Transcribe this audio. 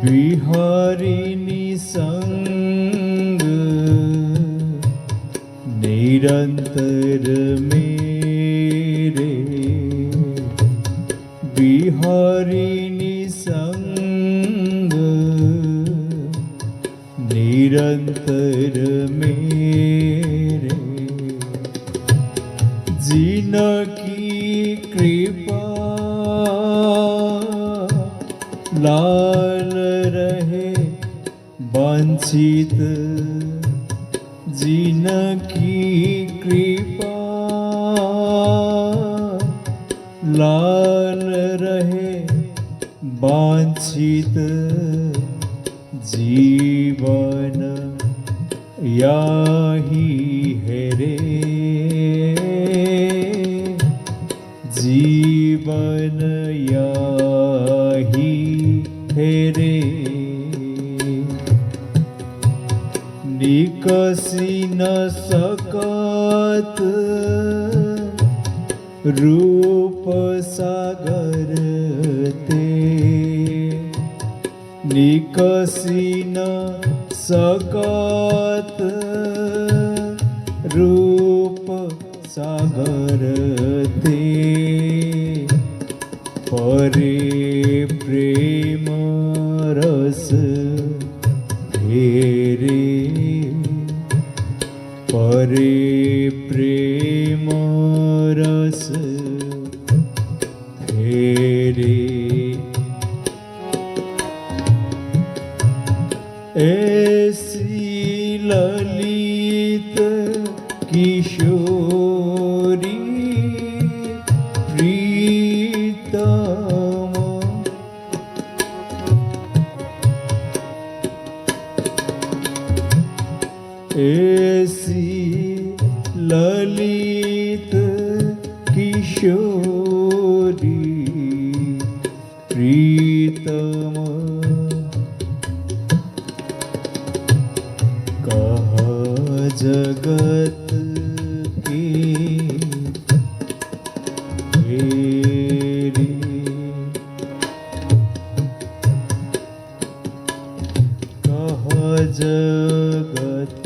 વિહારીની સંગ નિરંતર મેરે, વિહારીની સંગ નિરંતર મેરે, जिनकी कृपा लाल रहे वंचित, जिनकी कृपा लाल रहे वांछित, जीवन याही है रे, जीवन याही है रे। निकसी न सकत रूप सागर ते, निकसी न सकत रूप सागर ते, परे प्रेम रस फेरे, परे प्रेम रस फेरे। ऐसी ललित किशोरी प्रीतम, ऐसी ललित किशोरी प्रीतम, कहा जगत की फेरी, कहा जगत